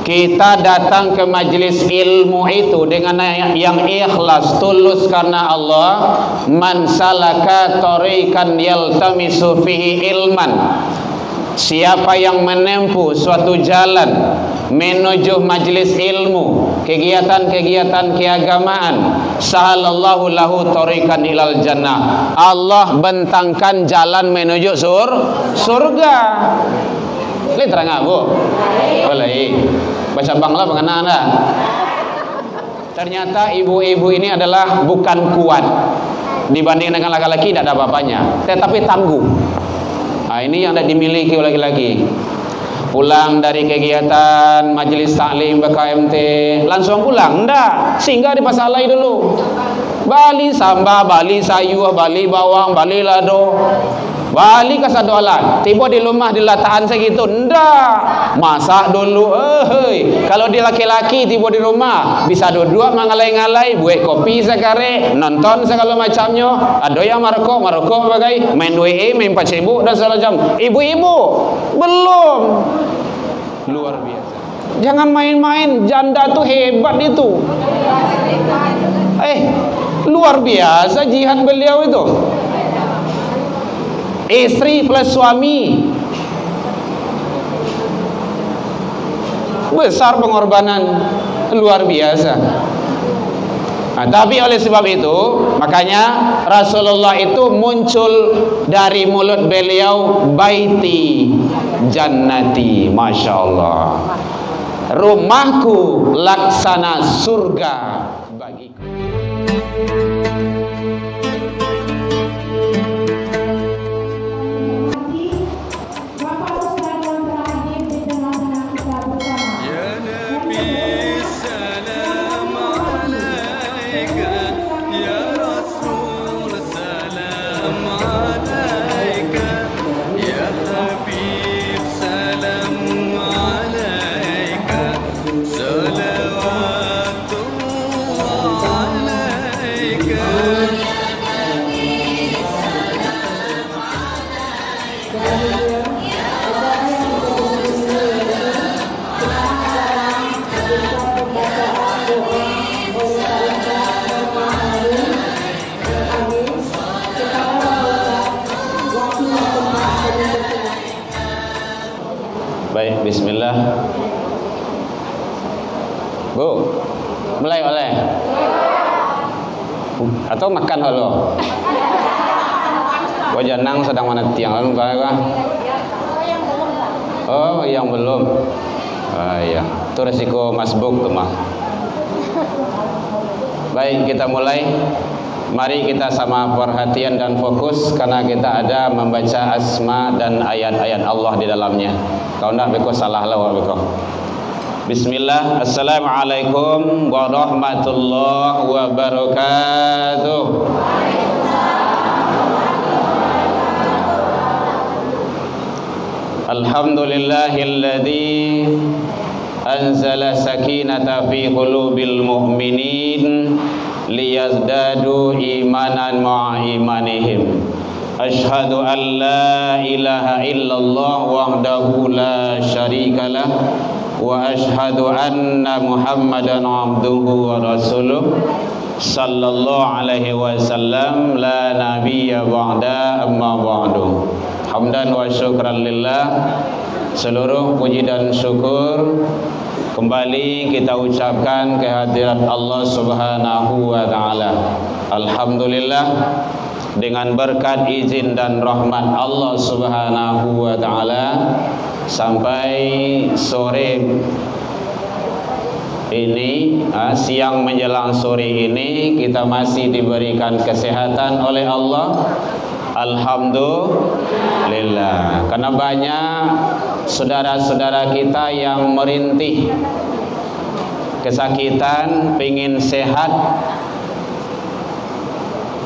kita datang ke majlis ilmu itu dengan yang ikhlas, tulus karena Allah. Man salaka tariqan yaltamisu fihi ilman, siapa yang menempuh suatu jalan menuju majlis ilmu, kegiatan-kegiatan keagamaan, sahalallahu lahu tariqan ilal jannah, Allah bentangkan jalan menuju surga. Boleh terang Bu? Boleh. Baca bangla mengenal Anda. Ternyata ibu-ibu ini adalah bukan kuat dibanding dengan laki-laki, tidak ada apa-apanya, tetapi tangguh. Nah, ini yang tidak dimiliki oleh laki-laki. Pulang dari kegiatan majelis taklim BKMT langsung pulang? Enggak, singgah di pasar lain dulu. Bali samba, Bali sayur, Bali bawang, Bali lado, Bali kasadoalan. Tiba di rumah dilataan segitu? Enggak, masak dulu. Kalau di laki-laki tiba di rumah bisa duduk mangalai-ngalai, buat kopi sekare, nonton segala macamnya. Ada yang maroko bagai main WE, main Facebook dan segala macam. Ibu-ibu belum. Luar biasa. Jangan main-main, janda tuh hebat itu. Luar biasa jihad beliau itu. Istri plus suami, besar pengorbanan, luar biasa. Nah, tapi oleh sebab itu makanya Rasulullah itu muncul dari mulut beliau, baiti jannati, masya Allah, rumahku laksana surga bagiku. Baik, bismillah. Bu, mulai oleh atau makan halo? Wajanang sedang mana tiang lalu kah? Oh, yang belum. Iya, itu resiko masbuk tuh mah. Baik, kita mulai. Mari kita sama perhatian dan fokus karena kita ada membaca asma dan ayat-ayat Allah di dalamnya. Kalau enggak beko salah lah beko. Bismillah. Assalamualaikum warahmatullahi wabarakatuh. Alhamdulillahilladzi anzala sakinata fi qulubil mu'minin liyazdadu imanan ma'a imanihim. Ashhadu an la ilaha illallah wahdahu la syarikalah wa ashhadu anna Muhammadan abduhu wa rasuluh sallallahu alaihi wasallam la nabiyya ba'da amma ba'du. Hamdan wa syukran lillah. Seluruh puji dan syukur kembali kita ucapkan kehadirat Allah Subhanahu wa taala. Alhamdulillah, dengan berkat izin dan rahmat Allah Subhanahu wa taala sampai sore ini, siang menjelang sore ini kita masih diberikan kesehatan oleh Allah. Alhamdulillah, karena banyak saudara-saudara kita yang merintih kesakitan, pingin sehat.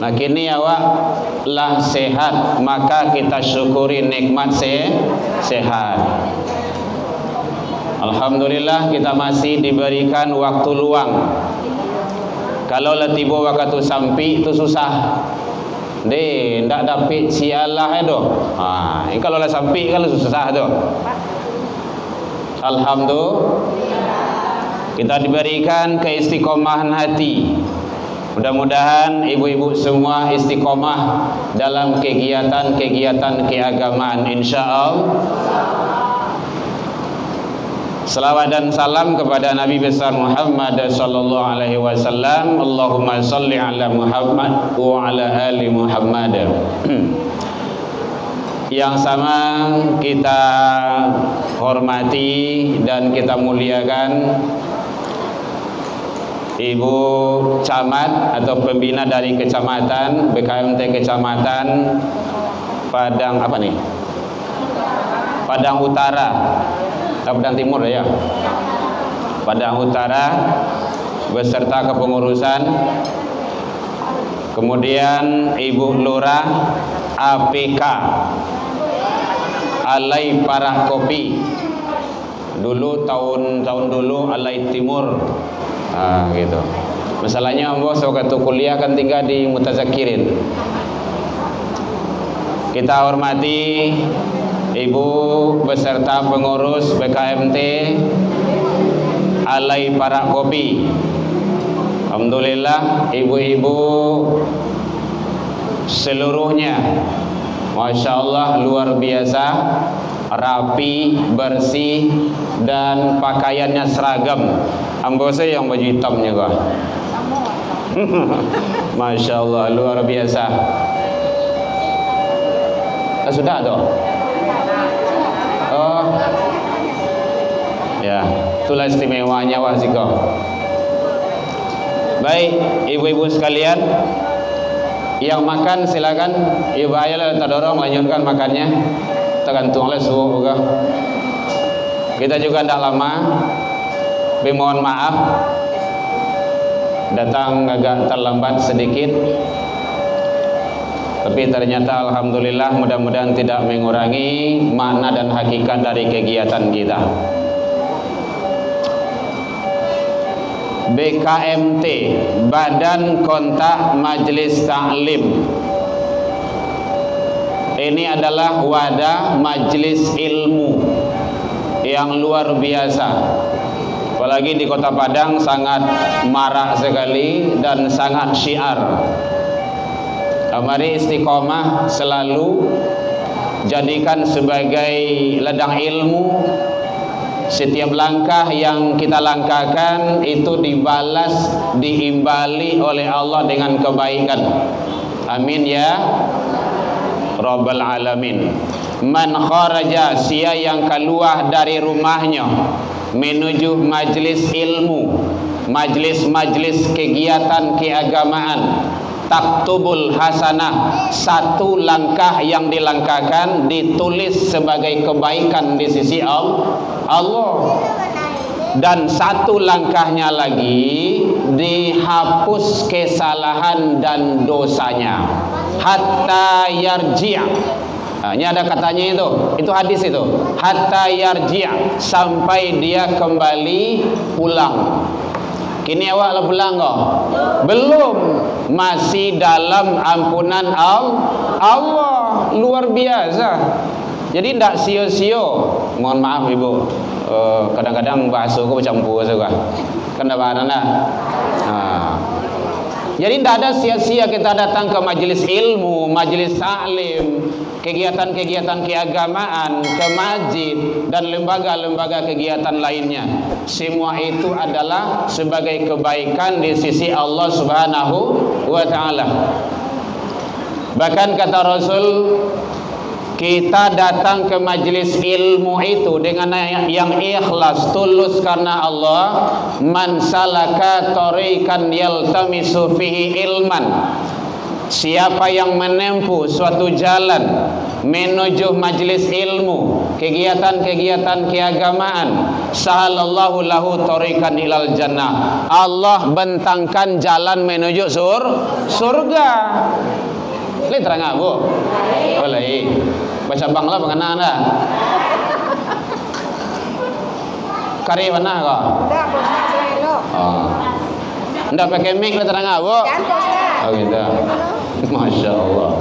Nah kini awak lah sehat, maka kita syukuri nikmat sehat. Alhamdulillah kita masih diberikan waktu luang. Kalau lah tiba waktu sampai itu susah. Ndak dapat sialah itu. Ini kalau lah sampai kalau susah tu. Alhamdulillah. Kita diberikan keistiqomahan hati. Mudah-mudahan ibu-ibu semua istiqomah dalam kegiatan-kegiatan keagamaan, insyaallah. Salawat dan salam kepada Nabi besar Muhammad sallallahu alaihi wasallam. Allahumma shalli ala Muhammad wa ala ali Muhammad. Yang sama kita hormati dan kita muliakan Ibu Camat atau pembina dari kecamatan BKMT Kecamatan Padang apa nih? Padang Utara. Padang Timur ya, Padang Utara beserta kepengurusan, kemudian Ibu Lurah APK Alai Parah Kopi, dulu tahun dulu Alai Timur, gitu. Masalahnya bos waktu kuliah kan tinggal di Mutazakirin. Kita hormati Ibu beserta pengurus BKMT Alai Parah Kopi. Alhamdulillah ibu-ibu seluruhnya, Masya Allah luar biasa, rapi, bersih dan pakaiannya seragam. Ambose yang baju hitamnya kok. Masya Allah luar biasa. Sudah toh? Oh, ya, itulah istimewanya Waziko. Baik, ibu-ibu sekalian, yang makan silakan. Ibu ayah kita dorong lanjutkan makannya. Tergantung oleh suhu juga. Kita juga tidak lama. Mohon maaf, datang agak terlambat sedikit. Tapi ternyata alhamdulillah mudah-mudahan tidak mengurangi makna dan hakikat dari kegiatan kita. BKMT, Badan Kontak Majelis Ta'lim. Ini adalah wadah majelis ilmu yang luar biasa. Apalagi di Kota Padang sangat marak sekali dan sangat syiar. Mari istiqomah selalu jadikan sebagai ladang ilmu. Setiap langkah yang kita langkahkan itu dibalas, diimbali oleh Allah dengan kebaikan. Amin ya Rabbal Alamin. Man kharaja, sia yang keluar dari rumahnya menuju majlis ilmu, majlis-majlis kegiatan keagamaan, taktubul hasanah, satu langkah yang dilangkahkan ditulis sebagai kebaikan di sisi Allah, dan satu langkahnya lagi dihapus kesalahan dan dosanya hatta yarji'. Ini ada katanya itu hadis itu, hatta yarji', sampai dia kembali pulang. Kini awak lah pulang kok? Belum, masih dalam ampunan Allah. Luar biasa. Jadi tidak sio-sio. Mohon maaf ibu, kadang-kadang bahasa aku bercampur juga. Kenapa anda? Jadi tidak ada sia-sia kita datang ke majelis ilmu, majelis taklim, kegiatan-kegiatan keagamaan, ke masjid dan lembaga-lembaga kegiatan lainnya. Semua itu adalah sebagai kebaikan di sisi Allah Subhanahu wa taala. Bahkan kata Rasul, kita datang ke majelis ilmu itu dengan yang ikhlas, tulus karena Allah. Man salaka tariqan yaltamisu fihi ilman, siapa yang menempuh suatu jalan menuju majelis ilmu, kegiatan-kegiatan keagamaan, sahalallahu lahu tariqan ilal jannah, Allah bentangkan jalan menuju surga. Boleh terang Bu? Boleh. Baca bangla pengenal anda? Kari mana kok? Enggak pakai mic terang Bu? Oh gitu. Masya Allah.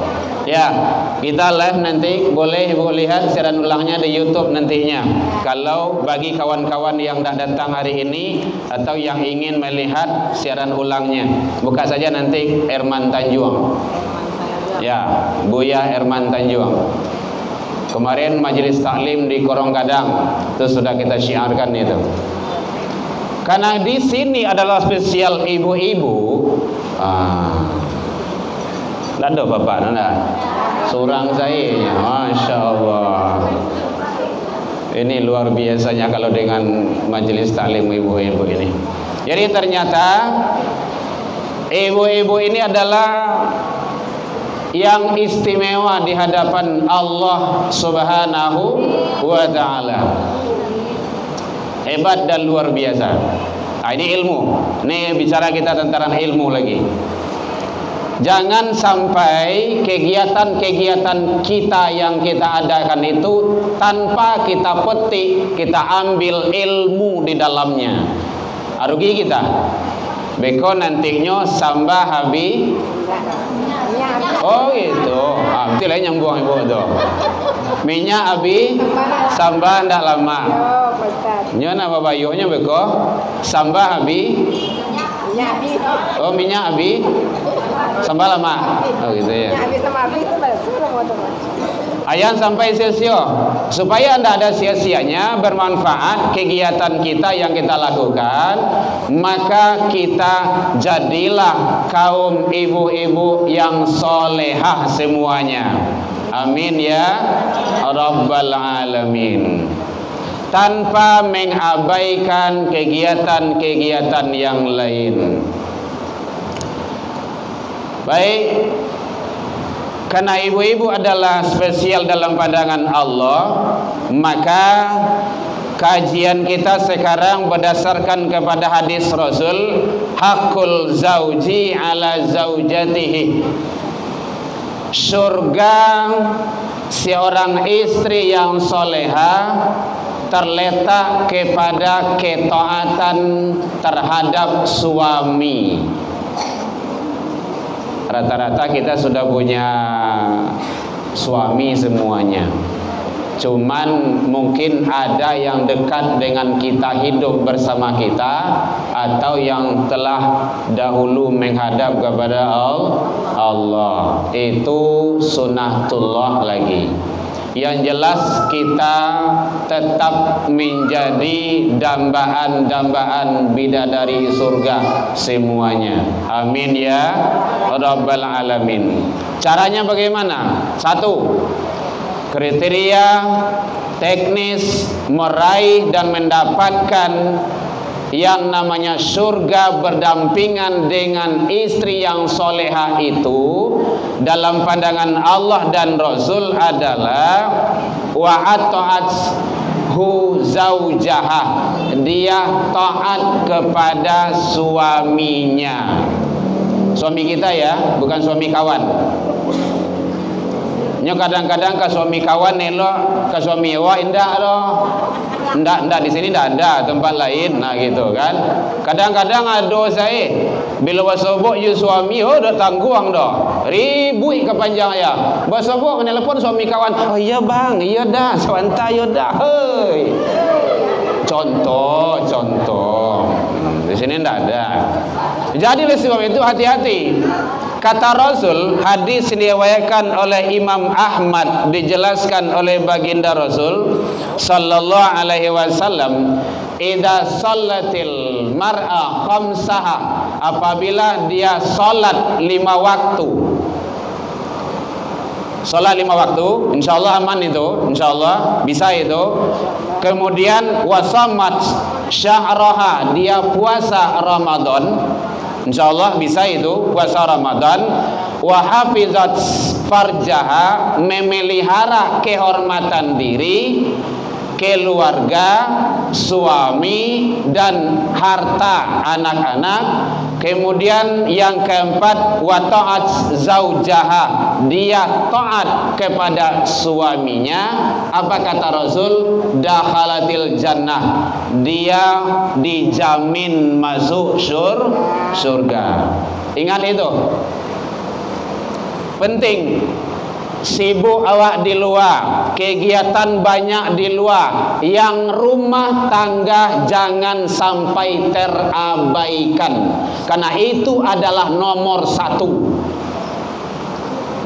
Ya, kita live nanti, boleh Ibu lihat siaran ulangnya di YouTube nantinya. Kalau bagi kawan-kawan yang tidak datang hari ini atau yang ingin melihat siaran ulangnya, buka saja nanti Herman Tanjuang. Ya, Buya Herman Tanjuang. Kemarin majelis taklim di Korong Gadang, itu sudah kita syiarkan itu. Karena di sini adalah spesial ibu-ibu. Tidak ada bapak, tidak. Surang saya, Masya Allah. Ini luar biasanya kalau dengan majelis taklim ibu-ibu ini. Jadi ternyata ibu-ibu ini adalah yang istimewa di hadapan Allah Subhanahu wa Ta'ala. Hebat dan luar biasa. Nah, ini ilmu. Ini bicara kita tentang ilmu lagi. Jangan sampai kegiatan-kegiatan kita yang kita adakan itu tanpa kita petik, kita ambil ilmu di dalamnya. Rugi kita. Beko nantinya sambah habis. Oh gitu. Berarti lain yang buang ibu itu. Minyak habis, sambah ndak lama. Nya nama bayunya beko, sambah habis. Oh minyak habis, sambah lama. Oh gitu ya. Ayat sampai sia-sia, supaya tidak ada sia-sianya, bermanfaat kegiatan kita yang kita lakukan, maka kita jadilah kaum ibu-ibu yang solehah semuanya. Amin ya Rabbal Alamin. Tanpa mengabaikan kegiatan-kegiatan yang lain. Baik, karena ibu-ibu adalah spesial dalam pandangan Allah, maka kajian kita sekarang berdasarkan kepada hadis Rasul, hakul zauji ala zaujatihi. Surga seorang istri yang soleha terletak kepada ketaatan terhadap suami. Rata-rata kita sudah punya suami semuanya. Cuman mungkin ada yang dekat dengan kita, hidup bersama kita, atau yang telah dahulu menghadap kepada Allah. Itu sunnatullah lagi. Yang jelas kita tetap menjadi dambaan-dambaan bidadari surga semuanya. Amin ya Rabbal Alamin. Caranya bagaimana? Satu, kriteria teknis meraih dan mendapatkan yang namanya surga berdampingan dengan istri yang soleha itu dalam pandangan Allah dan Rasul adalah wa'at hu zaujaha, dia taat kepada suaminya. Suami kita ya, bukan suami kawan. Nya kadang-kadang ke suami kawan elok, ke suami wa indah loh. Ndak di sini ndak ada, tempat lain. Nah gitu kan. Kadang-kadang ada saya bila basobok you suami, oh dah tangguang dah. Ribui kepanjang ya. Basobok menelpon suami kawan, "Oh iya bang, iya dah, sebentar ya dah." Hei. Contoh. Di sini ndak ada. Jadi oleh sebab itu hati-hati. Kata Rasul, hadis diriwayatkan oleh Imam Ahmad, dijelaskan oleh baginda Rasul sallallahu alaihi wasallam, idza shallatil mar'a khamsaha, apabila dia salat 5 waktu. Salat 5 waktu, insyaallah aman itu, insyaallah bisa itu. Kemudian wasamat syahraha, dia puasa Ramadan. InsyaAllah bisa itu puasa Ramadan. Wa hafizat farjaha, memelihara kehormatan diri, keluarga, suami dan harta anak-anak. Kemudian yang keempat, wa ta'at zaujaha, dia taat kepada suaminya. Apa kata Rasul? Dakhalatil jannah, dia dijamin masuk surga. Ingat itu penting. sibuk awak di luar, kegiatan banyak di luar, yang rumah tangga jangan sampai terabaikan, karena itu adalah nomor satu.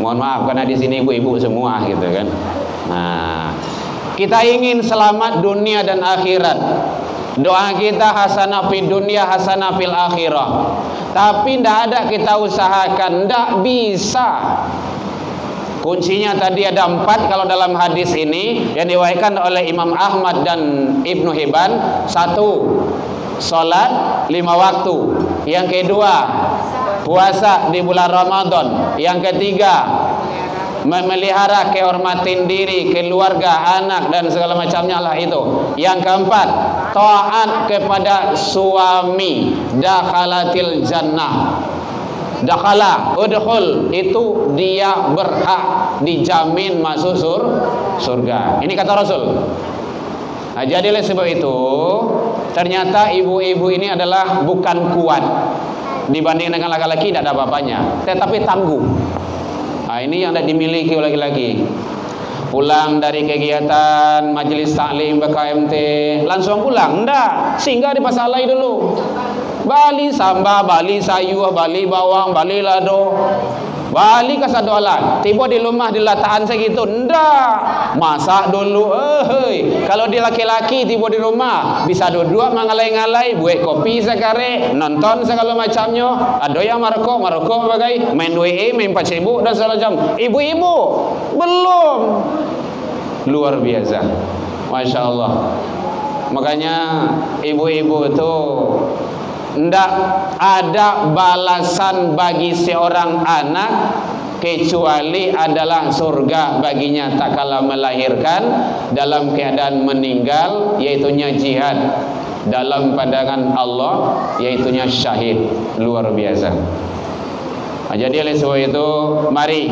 Mohon maaf karena di sini ibu-ibu semua gitu kan. Nah, kita ingin selamat dunia dan akhirat. Doa kita hasanah fid dunya hasanah fil akhirah. Tapi tidak ada kita usahakan, tidak bisa. Kuncinya tadi ada 4 kalau dalam hadis ini yang diriwayatkan oleh Imam Ahmad dan Ibnu Hibban. 1, salat 5 waktu. Yang kedua, puasa di bulan Ramadan. Yang ketiga, memelihara kehormatan diri, keluarga, anak dan segala macamnya lah itu. Yang keempat, taat kepada suami. Dakhalatil jannah. Dakhala, udkhul, itu dia berhak dijamin masuk surga. Ini kata Rasul. Nah, jadi oleh sebab itu ternyata ibu-ibu ini adalah bukan kuat dibanding dengan laki-laki, tidak ada apa-apanya, tetapi tangguh. Nah, ini yang tidak dimiliki oleh laki-laki. Pulang dari kegiatan majelis taklim BKMT langsung pulang? Enggak, singgah di pasar lain dulu. Bali sambal, Bali sayur, Bali bawang, Bali lado, Bali kasadoalan. Tiba di rumah dilataan segitu? Enggak, masak dulu. Kalau dia laki-laki tiba di rumah bisa duduk mangalai-ngalai, buat kopi sekare, nonton segala macamnya. Ada yang maroko bagai main WE, main Facebook dan segala macam. Ibu-ibu belum, luar biasa, masya Allah. Makanya ibu-ibu itu ndak ada balasan bagi seorang anak kecuali adalah surga baginya tak kala melahirkan dalam keadaan meninggal, yaitunya jihad dalam pandangan Allah, yaitunya syahid. Luar biasa. Nah, jadi oleh sebab itu mari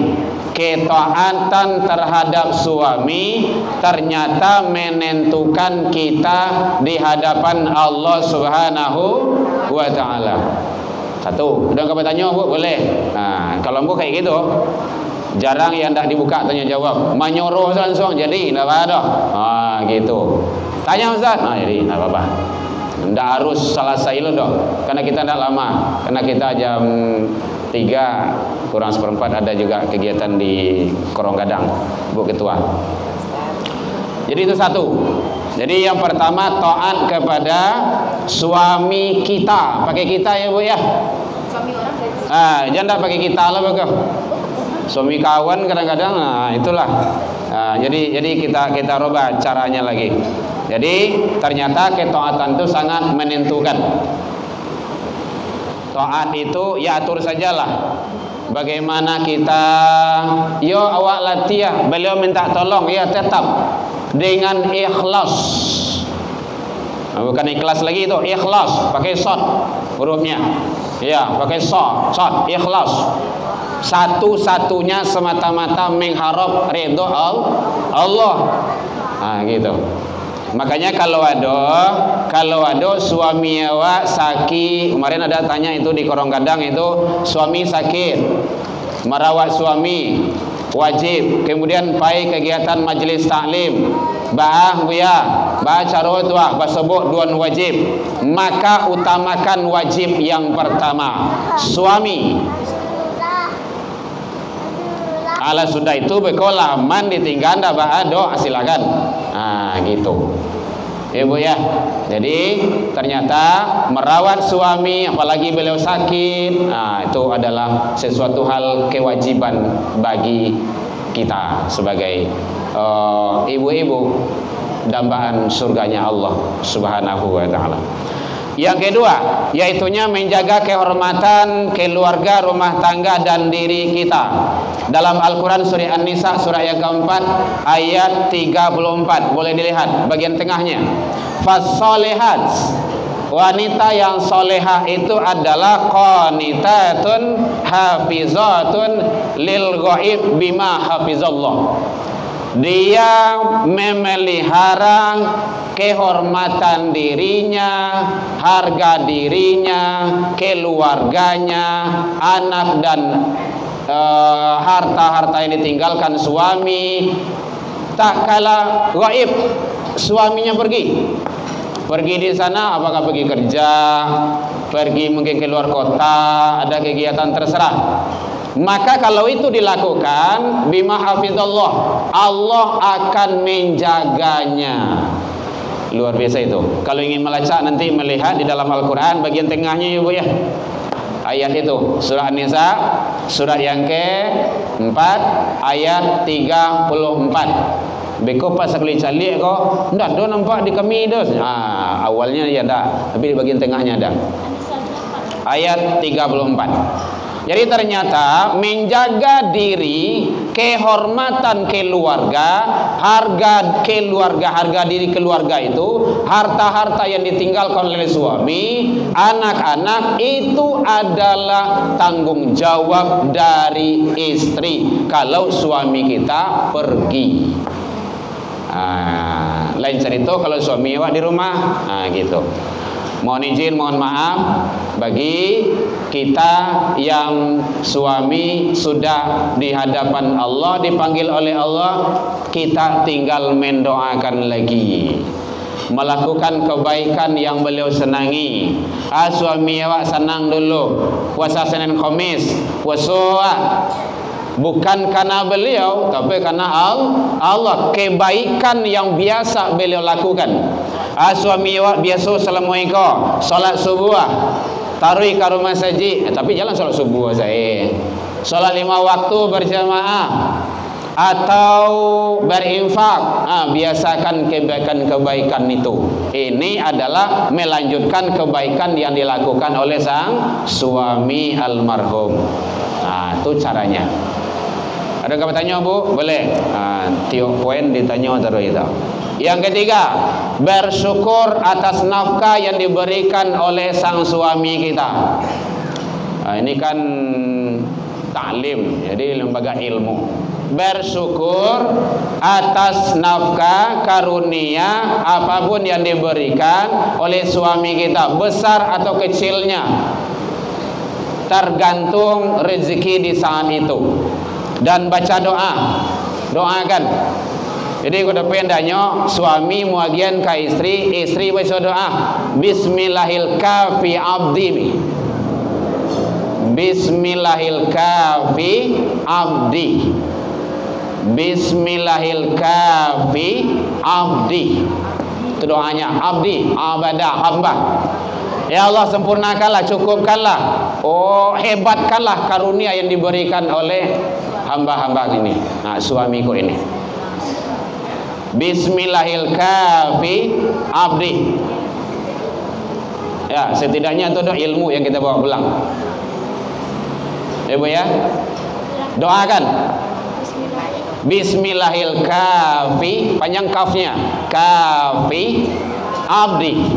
ketaatan terhadap suami ternyata menentukan kita di hadapan Allah Subhanahu wa ta'ala. 1, udah kamu tanya Bu, boleh. Nah, kalau Bu kayak gitu jarang yang tak dibuka tanya jawab, menyuruh langsung jadi enggak ada. Gitu. Tanya Ustaz. Jadi enggak apa-apa. Enggak harus selesai lo dong. Karena kita enggak lama. Karena kita jam 3 kurang seperempat ada juga kegiatan di Korong Gadang, Bu Ketua. Jadi itu 1. Jadi yang pertama taat kepada suami kita. Pakai kita ya Bu ya. Suami orang jangan pakai kita lah Bu. Suami kawan kadang-kadang, itulah. Jadi kita rubah caranya lagi. Jadi ternyata ketaatan itu sangat menentukan. Taat itu ya atur sajalah. Bagaimana kita, yo awak latihan, beliau minta tolong, ya tetap dengan ikhlas. Bukan ikhlas lagi itu, ikhlas pakai shot hurufnya. Ya, pakai shot, ikhlas. Satu-satunya semata-mata mengharap ridho Allah. Gitu. Makanya kalau ada suami awak sakit, kemarin ada tanya itu di Korong Gadang itu, suami sakit, merawat suami wajib, kemudian pai kegiatan majelis taklim, baca tua, basebut duan wajib, maka utamakan wajib yang pertama suami. Ala sudah itu bekolah man ditinggal dah doa silakan. Gitu. Ibu ya. Jadi ternyata merawat suami apalagi beliau sakit, itu adalah sesuatu hal kewajiban bagi kita sebagai ibu-ibu dambaan surganya Allah Subhanahu wa taala. Yang kedua, yaitunya menjaga kehormatan keluarga, rumah tangga dan diri kita. Dalam Al-Quran surah An-Nisa surah yang keempat ayat 34, boleh dilihat bagian tengahnya. Fas-solihat, wanita yang solehah itu adalah qanitatun hafizatun lil ghaib bima hafizallah. Dia memelihara kehormatan dirinya, harga dirinya, keluarganya, anak dan harta-harta yang ditinggalkan suami, tak kala gaib suaminya pergi di sana, apakah pergi kerja, pergi mungkin keluar kota, ada kegiatan terserah. Maka kalau itu dilakukan bima hafizallah, Allah akan menjaganya. Luar biasa itu. Kalau ingin melacak nanti melihat di dalam Al-Quran bagian tengahnya ya Bu ya, ayat itu surah An-Nisa, surat yang ke-4 ayat 34. Beko pas sekali calik kok ndak do nampak di kami dos. Awalnya ya dak, tapi di bagian tengahnya ada ayat 34. Jadi ternyata menjaga diri, kehormatan keluarga, harga keluarga, harga diri keluarga itu, harta-harta yang ditinggalkan oleh suami, anak-anak itu adalah tanggung jawab dari istri kalau suami kita pergi. Lain cerita kalau suami awak di rumah, gitu. Mohon izin, mohon maaf bagi kita yang suami sudah di hadapan Allah, dipanggil oleh Allah, kita tinggal mendoakan lagi, melakukan kebaikan yang beliau senangi. Suami awak senang dulu puasa Senin Khamis, puasa bukan karena beliau, tapi karena Allah, kebaikan yang biasa beliau lakukan. Suami awak biasa assalamualaikum, salat subuh, taruh ke rumah saji, tapi jalan salat subuh saya, salat 5 waktu berjamaah, atau berinfak. Biasakan kebaikan-kebaikan itu. Ini adalah melanjutkan kebaikan yang dilakukan oleh sang suami almarhum. Itu caranya. Ada yang bertanya Bu? Boleh. Tiap poin ditanya terus itu. Yang ketiga, bersyukur atas nafkah yang diberikan oleh sang suami kita. Ini kan taklim, jadi lembaga ilmu. Bersyukur atas nafkah karunia apapun yang diberikan oleh suami kita, besar atau kecilnya, tergantung rezeki di saat itu. Dan baca doa, doakan. Jadi kalau pendanya suami muagian ke istri baca doa, Bismillahil kafi abdi, Bismillahil kafi abdi, Bismillahil kafi abdi. Itu doanya, abdi, abadah, hamba. Ya Allah, sempurnakanlah, cukupkanlah, hebatkanlah karunia yang diberikan oleh hamba-hamba ini, suamiku ini. Bismillahil kafi abdi. Ya, setidaknya itu ilmu yang kita bawa pulang. Ya Bu ya, doakan. Bismillahil kafi, panjang kafnya, kafi abdi,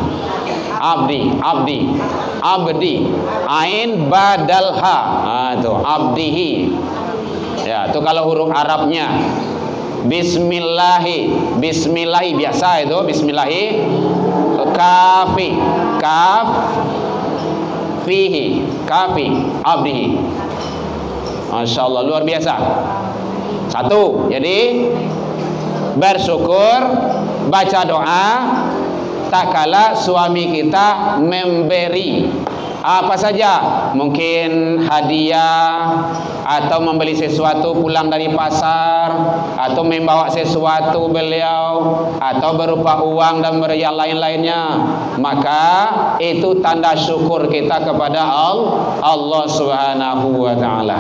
abdi, ain badal ha, itu abdihi. Ya, itu kalau huruf Arabnya. Bismillahi biasa itu bismillahi, kafi, kaf, fihi, kafi, abdihi. Masya Allah, luar biasa. Satu, jadi bersyukur, baca doa tak kala suami kita memberi apa saja, mungkin hadiah, atau membeli sesuatu pulang dari pasar, atau membawa sesuatu beliau, atau berupa uang dan yang lain-lainnya, maka itu tanda syukur kita kepada Allah Subhanahu wa ta'ala.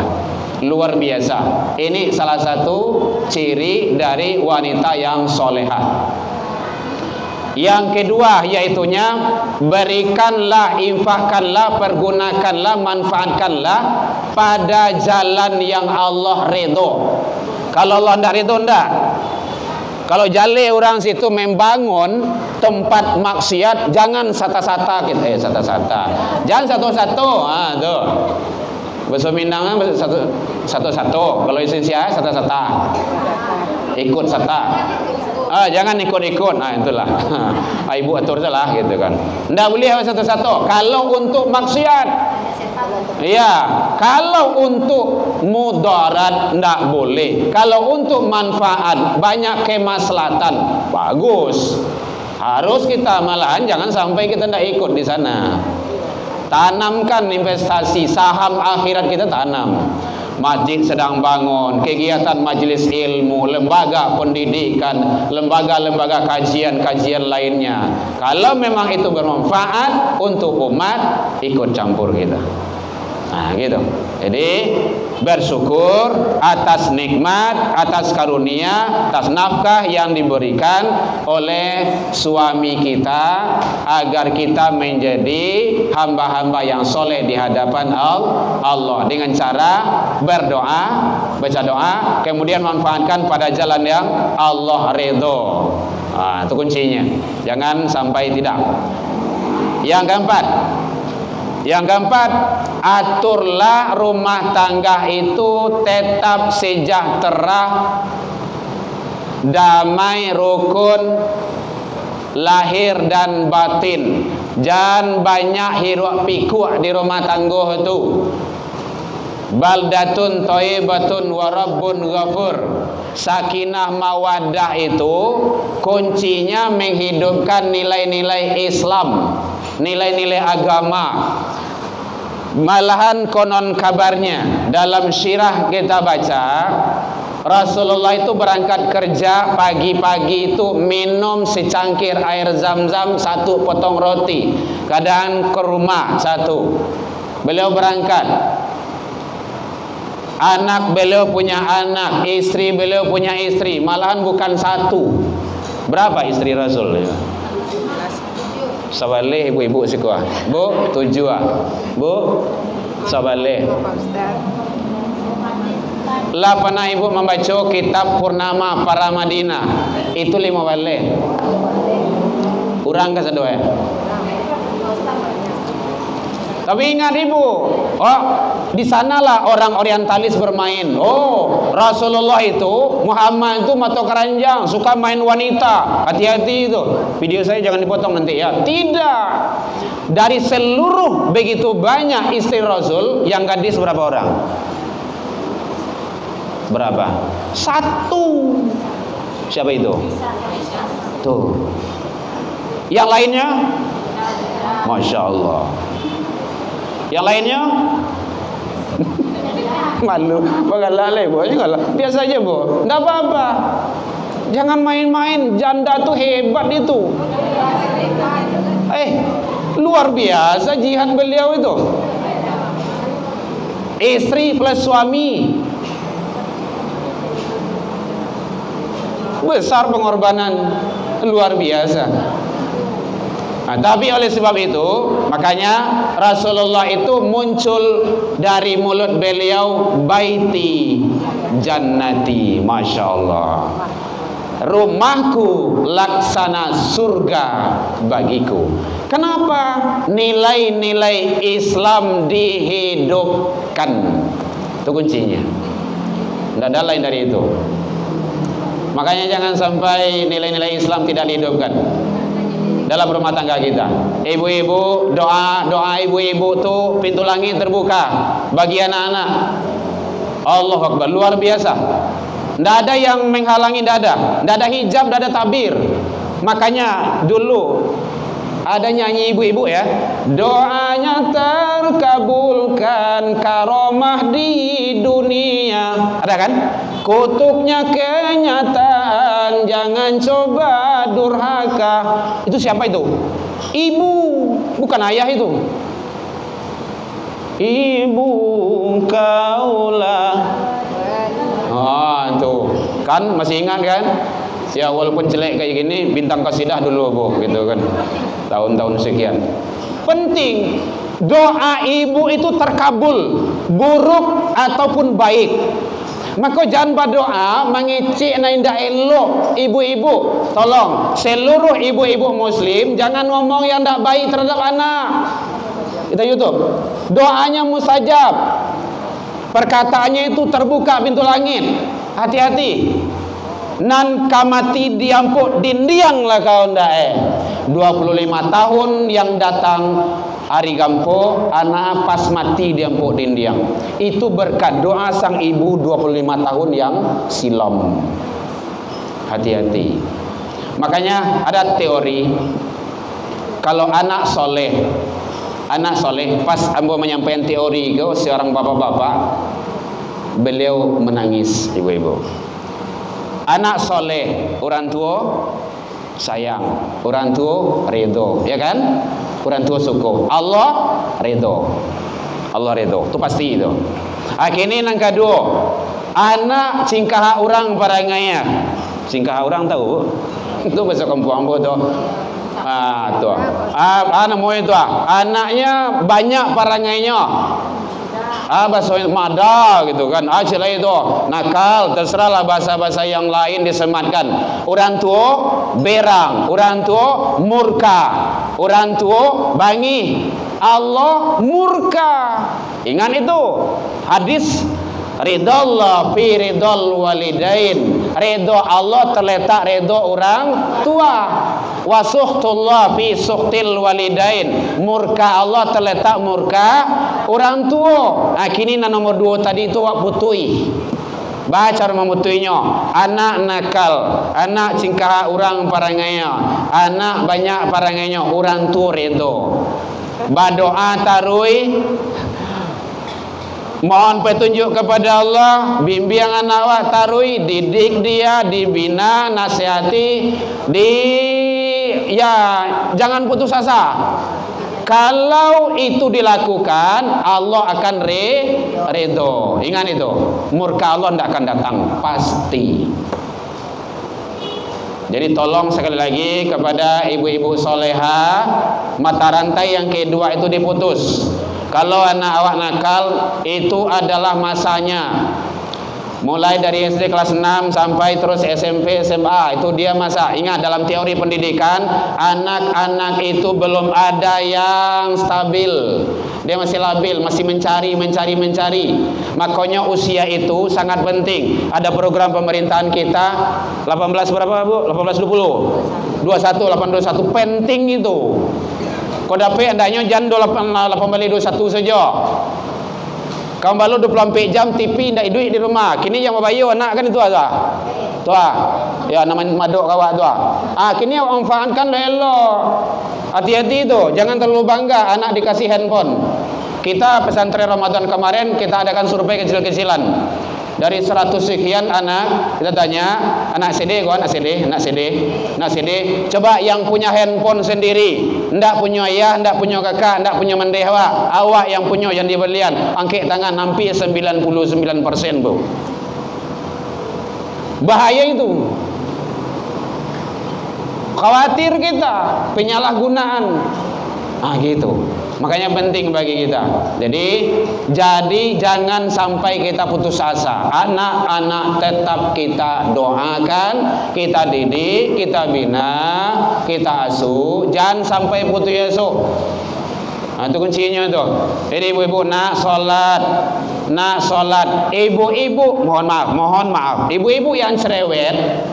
Luar biasa. Ini salah satu ciri dari wanita yang solehah. Yang kedua yaitunya, berikanlah, infakkanlah, pergunakanlah, manfaatkanlah pada jalan yang Allah ridho. Kalau Allah tidak ridho, tidak. Kalau jale orang situ membangun tempat maksiat, jangan sata-sata kita, sata-sata. Jangan satu-satu. Tuh. Bahasa Minang satu-satu. Kalau Indonesia sata-sata. Ikut sata. Jangan ikut-ikut. Itulah. Ibu atur salah gitu kan. Tidak boleh satu-satu. Kalau untuk maksiat, Iya, kalau untuk mudarat ndak boleh. Kalau untuk manfaat, banyak kemaslahatan, bagus. Harus kita, malahan jangan sampai kita ndak ikut di sana. Tanamkan investasi, saham akhirat kita tanam. Masjid sedang bangun, kegiatan majelis ilmu, lembaga pendidikan, lembaga-lembaga kajian-kajian lainnya. Kalau memang itu bermanfaat untuk umat, ikut campur kita. Nah gitu. Jadi bersyukur atas nikmat, atas karunia, atas nafkah yang diberikan oleh suami kita, agar kita menjadi hamba-hamba yang soleh di hadapan Allah dengan cara berdoa, baca doa, kemudian manfaatkan pada jalan yang Allah ridho. Nah, itu kuncinya. Jangan sampai tidak. Yang keempat, aturlah rumah tangga itu tetap sejahtera, damai, rukun, lahir dan batin. Jangan banyak hiruk pikuk di rumah tangga itu. Baldatun thayyibatun wa rabbun ghafur. Sakinah mawaddah itu kuncinya menghidupkan nilai-nilai Islam, nilai-nilai agama. Malahan konon kabarnya dalam syirah kita baca, Rasulullah itu berangkat kerja pagi-pagi itu minum secangkir air zam-zam, satu potong roti, kadang ke rumah satu. Beliau berangkat, anak beliau punya anak, istri beliau punya istri, malahan bukan satu. Berapa istri Rasul? Sabaleh ibu-ibu sikuah. Bu, 7 ah. Bu, sabaleh. Lah pernah ibu membaca kitab Purnama Para Madinah. Itu 5 baleh. Kurang ke sedua. Tapi ingat ibu, di sanalah orang orientalis bermain. Rasulullah itu, Muhammad itu mata keranjang, suka main wanita. Hati-hati itu. Video saya jangan dipotong nanti ya. Tidak. Dari seluruh begitu banyak istri Rasul, yang gadis berapa orang? Berapa? 1. Siapa itu? Tuh. Yang lainnya? Masya Allah. Yang lainnya? Malu. Bagalale, Bu. Biasa aja, Bu. Enggak apa-apa. Jangan main-main. Janda tuh hebat itu. Luar biasa jihad beliau itu. Istri plus suami. Besar pengorbanan. Luar biasa. Nah, tapi oleh sebab itu, makanya Rasulullah itu muncul dari mulut beliau, baiti jannati, Masya Allah, rumahku laksana surga bagiku. Kenapa? Nilai-nilai Islam dihidupkan. Itu kuncinya. Tidak ada lain dari itu. Makanya jangan sampai nilai-nilai Islam tidak dihidupkan dalam rumah tangga kita. Ibu-ibu, doa ibu-ibu tuh pintu langit terbuka bagi anak-anak. Allahu Akbar, luar biasa. Tidak ada yang menghalangi, tidak ada hijab, tidak ada tabir. Makanya dulu ada nyanyi ibu-ibu ya, doanya terkabulkan, karomah di dunia. Ada kan? Kutuknya kenyataan, jangan coba durhaka. Itu siapa itu? Ibu, bukan ayah itu. Ibu kaulah. Tuh kan masih ingat kan? Ya walaupun jelek kayak gini, bintang kasidah dulu Bu, gitu kan. Tahun-tahun sekian. Penting doa ibu itu terkabul, buruk ataupun baik. Maka jangan berdoa mengecek na indah elok ibu-ibu. Tolong seluruh ibu-ibu muslim jangan ngomong yang tidak baik terhadap anak. Kita YouTube. Doanya mustajab. Perkataannya itu terbuka pintu langit. Hati-hati. Nan kamati diampuk dindiang lah kau ndak 25 tahun yang datang Hari gampo anak pas mati dia empuk dindiang. Itu berkat doa sang ibu 25 tahun yang silam. Hati-hati. Makanya ada teori kalau anak soleh pas ambo menyampaikan teori ke seorang bapak-bapak, beliau menangis, ibu-ibu. Anak soleh, orang tua sayang, orang tua ridho, ya kan? Orang tua suku, Allah ridho, Allah ridho, itu pasti itu. Akhirnya yang kedua, anak cingkah orang parangaya, cingkah orang tahu? Itu bahasa kampung ambo tu. Tuh. Anak mau itu, anaknya banyak parangainya. Bahasa mada gitu kan. Celah itu nakal, terserahlah bahasa-bahasa yang lain disematkan. Orang tua berang, orang tua murka, orang tua bangi, Allah murka. Ingat itu hadis, ridallah fi ridal walidain. Ridho Allah terletak ridho orang tua. Wa sukhtullah fi sukhtil walidain. Murka Allah terletak murka orang tua. Nah, kini nomor 2 tadi itu wak putui. Baca rumah mutuinya. Anak nakal, anak cingkah orang parangaya, anak banyak parangainya, orang tua ridho. Berdoa tarui, mohon petunjuk kepada Allah, bimbing anak wak tarui, didik dia, dibina, nasihati, jangan putus asa. Kalau itu dilakukan, Allah akan ridho. Ingat itu, murka Allah tidak akan datang, pasti. Jadi tolong sekali lagi kepada ibu-ibu soleha, mata rantai yang kedua itu diputus. Kalau anak awak nakal, itu adalah masanya. Mulai dari SD kelas 6 sampai terus SMP, SMA, itu dia masa. Ingat, dalam teori pendidikan, anak-anak itu belum ada yang stabil. Dia masih labil, masih mencari. Makanya usia itu sangat penting. Ada program pemerintahan kita 18 berapa, Bu? 18-20. 21 penting itu. Kau dapat andanya jangan 18-21 saja. Kau balu 24 jam TV ndak duit di rumah. Kini yang membayu anak kan itu aja. Tu ya namanya madok kawak tu. Kini awak manfaatkan elok. Hati-hati tu, jangan terlalu bangga anak dikasih handphone. Kita pesantren Ramadan kemarin kita adakan survei kecil-kecilan. Dari 100 sekian anak, kita tanya, anak CD, coba yang punya handphone sendiri, ndak punya ayah, ndak punya kakak, ndak punya mendeh awak yang punya, yang dibelian, angkat tangan, hampir 99%, Bu. Bahaya itu. Khawatir kita penyalahgunaan. Gitu. Makanya penting bagi kita. Jadi jangan sampai kita putus asa. Anak-anak tetap kita doakan, kita didik, kita bina, kita asuh. Jangan sampai putus asa. Itu kuncinya tuh. Jadi ibu-ibu nak solat. Ibu-ibu mohon maaf. Ibu-ibu yang cerewet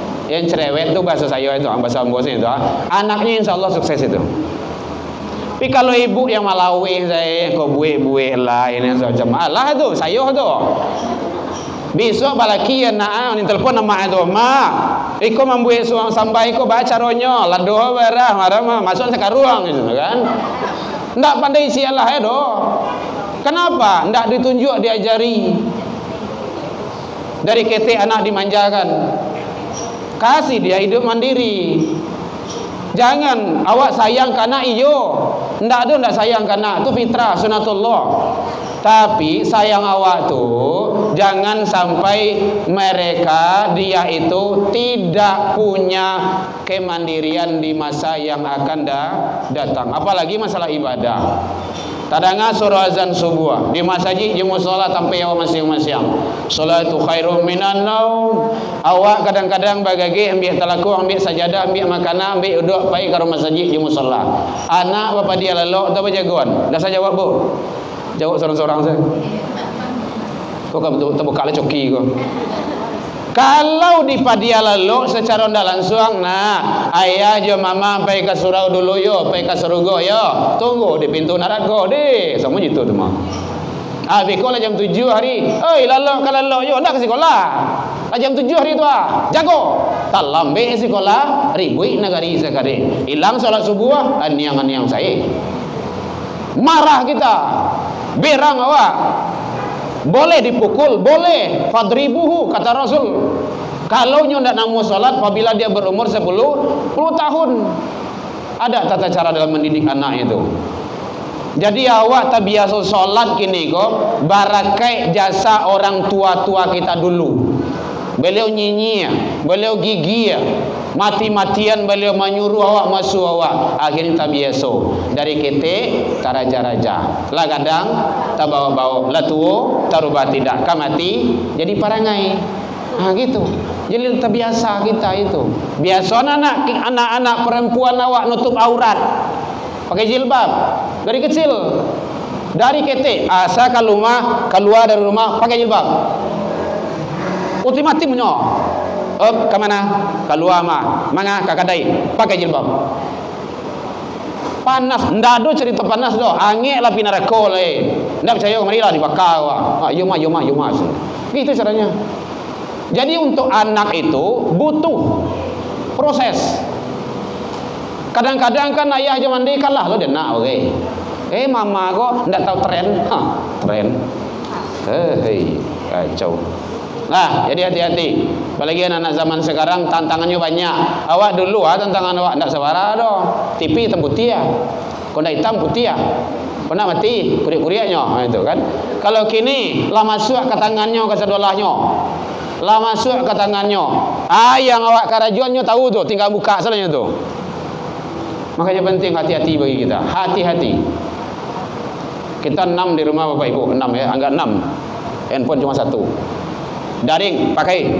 itu bahasa saya itu, bahasa bosnya itu. Anaknya insya Allah sukses itu. Tapi kalau ibu yang malawi saya kok buih lah ini macam Allah tu saya tu. Besok balaki anak ni telefon nama itu, iko membuih suang sampai iko baca ronyo, lado berah, marah masuk sekaruang gitu kan. Ndak pandai sialah do. Kenapa? Ndak ditunjuk diajari. Dari ketik anak dimanjakan. Kasih dia hidup mandiri. Jangan awak sayang karena ndak sayang karena itu fitrah sunatullah. Tapi sayang awak tuh jangan sampai dia itu tidak punya kemandirian di masa yang akan datang. Apalagi masalah ibadah. Tadanga surah azan subuh di masjid di musala tanpa awak masing-masing. Salatu khairum minan naum. Awak kadang-kadang bagage ambil talaku, ambil sajadah, ambil makanan, ambil duduk pai karo masjid di musala. Anak bapa dia lalu atau jagoan. Dah saya jawab, Bu. Jawab seorang-seorang saya. Kok kamu terbuka le coki kok. Kalau di padia lalu secara ndak langsung, nah ayah jo mama pai ke surau dulu yo, pai ke surga yo, tunggu di pintu neraka deh, sama gitu tuh mah. Biko lah jam 7 hari, lalu kalau yo ndak ke sekolah, jam 7 hari tu jago, tak lambe sekolah, ribui negari sekali, hilang salat subuh, aniang saya, marah kita, berang awak. Boleh dipukul, boleh. Fadribuhu, kata Rasul. Kalau nyo ndak namu salat apabila dia berumur 10 tahun. Ada tata cara dalam mendidik anak itu. Jadi awak tak biasa salat kini kok, barakai jasa orang tua-tua kita dulu. Beliau nyinyir, beliau gigih, mati-matian beliau menyuruh awak masuk awak. Akhirnya tak biasa. Dari kete tak raja-raja. Lah kadang tak bawa-bawa. Lah tuo tak rubah tidak. Kamati jadi parangai. Gitu. Jadi tak biasa kita itu. Biasa anak-anak perempuan awak nutup aurat. Pakai jilbab. Dari kecil. Dari kete. Asa keluar dari rumah pakai jilbab. Ultimatumnya kemana? Keluar mah manga kakadai pakai jilbab. Panas, ndak ada cerita panas doh. Angin lah pinarako le. Ndak percaya kemari lah dibakar wah. Yo mah. Gitu caranya. Jadi untuk anak itu butuh proses. Kadang-kadang kan ayah aja mandi kan lah lo dia nak mama kok ndak tahu tren. Tren. Kacau. Nah, jadi hati-hati. Apalagi anak-anak zaman sekarang tantangannya banyak. Awak dulu tantangan awak ndak sabara doh. TV hitam putih ya. Kalau ndak hitam putih ya. Pernah mati kurik-kuriknya itu kan. Kalau kini lah masuk ke tangannya ke sedolahnya. Lah masuk ke tangannya. Yang awak karajuannya tahu tuh, tinggal buka salahnya tuh. Makanya penting hati-hati bagi kita. Hati-hati. Kita 6 di rumah Bapak Ibu, 6 ya, anggap 6. Handphone cuma 1. Daring pakai,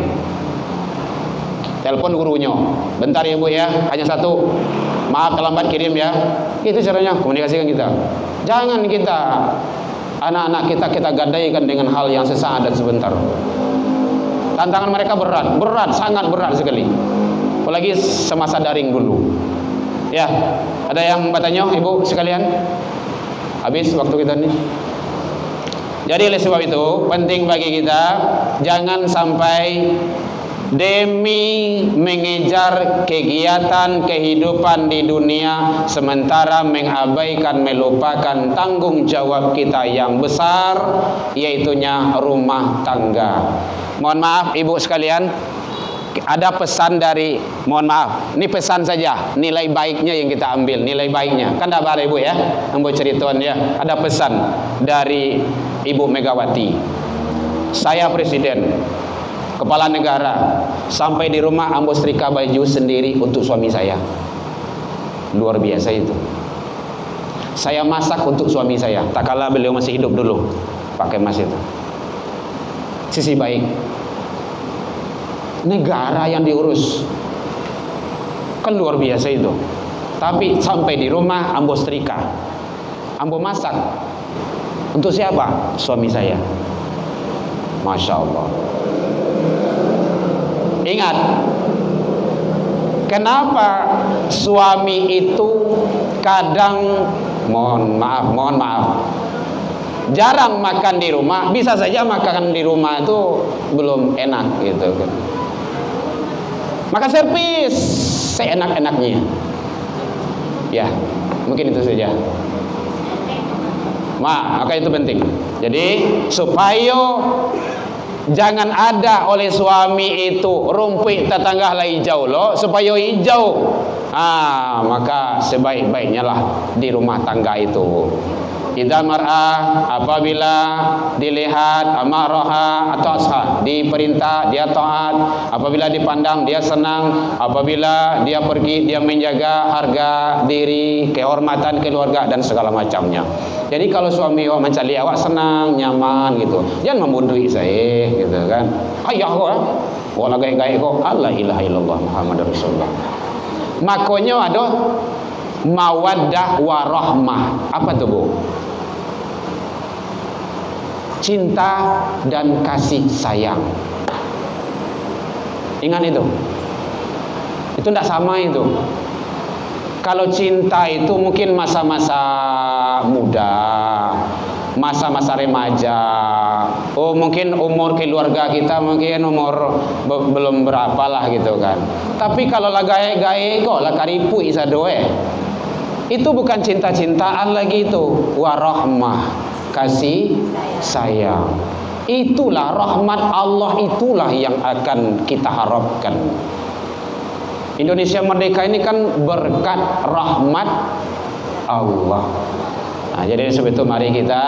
telepon gurunya, bentar ya Bu ya, hanya 1, maaf terlambat kirim ya. Itu caranya komunikasikan kita. Jangan kita anak-anak kita gadaikan dengan hal yang sesaat dan sebentar. Tantangan mereka berat, sangat berat sekali. Apalagi semasa daring dulu. Ya, ada yang bertanya Ibu sekalian? Habis waktu kita nih. Jadi oleh sebab itu penting bagi kita jangan sampai demi mengejar kegiatan kehidupan di dunia sementara mengabaikan, melupakan tanggung jawab kita yang besar, yaitunya rumah tangga. Mohon maaf Ibu sekalian, ada pesan dari, mohon maaf, ini pesan saja, nilai baiknya yang kita ambil, nilai baiknya. Kan tak ada Ibu ya, ambil cerituan ya. Ada pesan dari Ibu Megawati. Saya presiden, kepala negara, sampai di rumah ambil setrika baju sendiri untuk suami saya. Luar biasa itu. Saya masak untuk suami saya, tak kala beliau masih hidup dulu, pakai mas itu. Sisi baik. Negara yang diurus kan luar biasa itu. Tapi sampai di rumah ambo setrika, ambo masak untuk siapa? Suami saya. Masya Allah. Ingat, kenapa suami itu kadang mohon maaf jarang makan di rumah. Bisa saja makan di rumah itu belum enak gitu kan. Maka servis seenak-enaknya. Ya, mungkin itu saja. Maka itu penting. Jadi supaya jangan ada oleh suami itu rumput tetangga lah hijau loh, supaya hijau. Maka sebaik-baiknya lah di rumah tangga itu. Idza mar'ah, apabila dilihat amaraha atau ashah, diperintah dia taat, apabila dipandang dia senang, apabila dia pergi dia menjaga harga diri, kehormatan keluarga dan segala macamnya. Jadi kalau suami awak mencari awak senang, nyaman gitu, jangan membundui saya gitu kan. Ayah kok, wala gaya-gaya kok, la ilaha illallah Muhammadur Rasulullah. Makanya ada mawaddah warahmah. Apa tuh Bu? Cinta dan kasih sayang. Ingat itu. Itu tidak sama itu. Kalau cinta itu mungkin masa-masa muda, masa-masa remaja. Oh, mungkin umur keluarga kita mungkin umur belum berapa lah gitu kan. Tapi kalau lah gae-gae kok lah karipu isa doe. Itu bukan cinta-cintaan lagi itu. Warahmah, kasih sayang. Itulah rahmat Allah, itulah yang akan kita harapkan. Indonesia merdeka ini kan berkat rahmat Allah. Nah, jadi sebab itu mari kita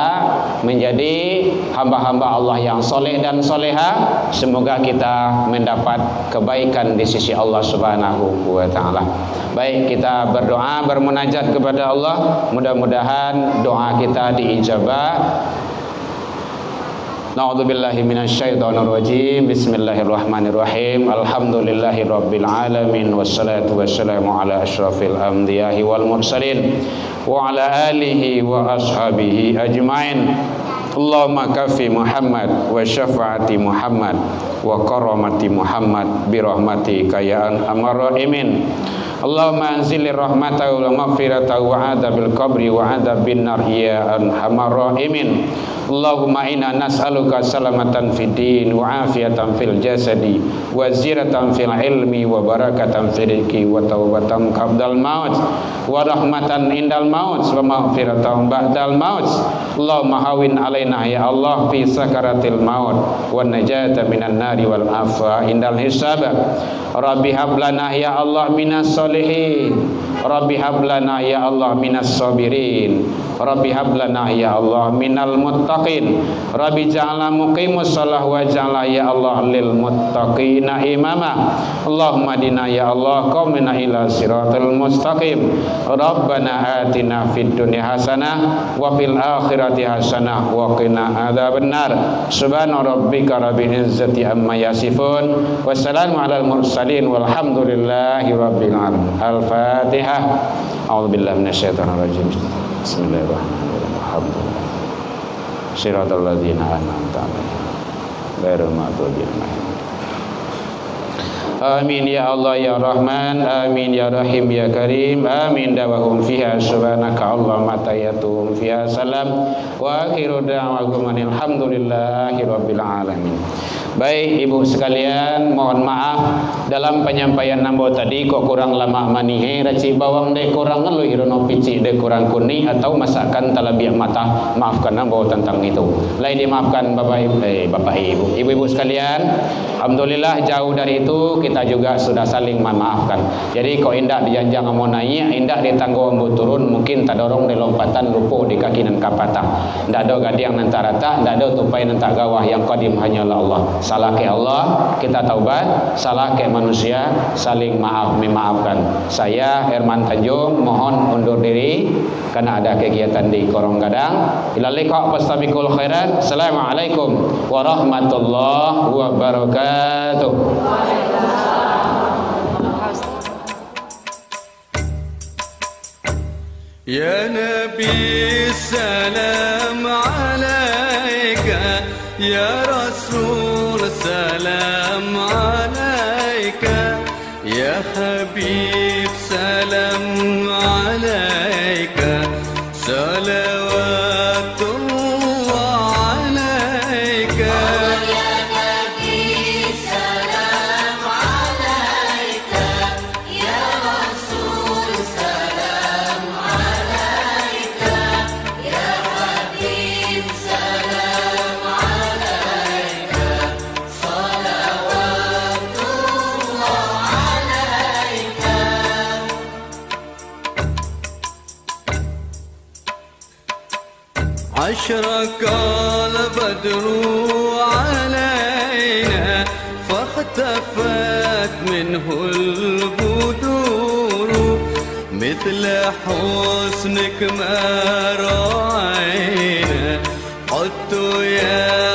menjadi hamba-hamba Allah yang soleh dan soleha. Semoga kita mendapat kebaikan di sisi Allah Subhanahu wa ta'ala. Baik, kita berdoa, bermunajat kepada Allah. Mudah-mudahan doa kita diijabah. Na'udzubillahi minasyaitonirrajim. Bismillahirrahmanirrahim. Alhamdulillahirabbil alamin wassalatu wassalamu ala asyrafil anbiya'i wal mursalin wa ala alihi wa ashabihi ajmain. Allahumma kafi Muhammad wa syafaati Muhammad wa karamati Muhammad bi rahmatika ya arhamar rahimin. Allahumma anzilir rahmata wa maghfirata wa adzabil qabri wa adzabin nar ya arhamar rahimin. Allahumma inna nas'aluka salamatan fid din wa afiatan fil jasadi wa ziratan fil ilmi wa barakatan fil rizqi wa tawbatan qabdal maut wa rahmatan indal maut wa maghfiratan ba'dal maut. Allahumma hawin alaina ya Allah fi sakaratil maut wa najata minan nari wal afwa indal hisab. Rabbi hablana ya Allah minas solihin. Rabbi hablana ya Allah minas sabirin. Rabbi hablana ya Allah minal muttaqin. Rabbi ja'ala muqimus shalah wa ja'ala ya Allah lil muttaqina imama. Allahumma dina ya Allah qaumina ila siratal mustaqim. Rabbana atina fid dunya hasanah wa fil akhirati hasanah wa qina adzabannar. Subhana rabbika rabbil izzati amma yasifun. Wassalamu alal mursalin walhamdulillahi rabbil alamin. Al-Fatihah. A'udzubillahi minasyaitonir rajim. Bismillahirrahmanirrahim. Alhamdulillah. Shiratal ladzina an'amta 'alaihim ghairil maghdubi 'alaihim. Amin ya Allah ya Rahman, amin ya Rahim ya Karim, amin dawahum fiha subhanaka Allahumma tayyatuhum fiha salam wa akhiru da'wahum alhamdulillahi rabbil alamin. Baik ibu sekalian, mohon maaf dalam penyampaian nambo tadi kok kurang lama manihe raci bawang de kurang ngelu irono pici de kurang kuni atau masakan talabiah mata, maafkan nambo tentang itu. Lain dimaafkan bapak ibu, ibu-ibu sekalian. Alhamdulillah jauh dari itu kita juga sudah saling memaafkan. Jadi kok indak dijanjang mau naik, indak ditangguh mau turun, mungkin tak dorong di lompatan lupa di kaki dan kapatah. Ndak ada gadiang nan tarata, ndak ada tupai nan tak gawah, yang qadim hanyalah Allah. Salah ke Allah, kita taubat. Salah ke manusia, saling memaafkan. Saya Herman Tanjung mohon undur diri karena ada kegiatan di Korong Gadang. Ila liqa fastabiqul khairat. Assalamualaikum warahmatullahi wabarakatuh. Ya Nabi salam alaika, ya Rasul salam alaika, ya Habib salam alaika, salawatullah alaika. Ya Nabi salam alaika, ya Rasul salam alaika, ya Habib salam alaika, salawatullah alaika. أشرق البدر علينا فاختفت منه البدور مثل حسنك ما رأينا قلت يا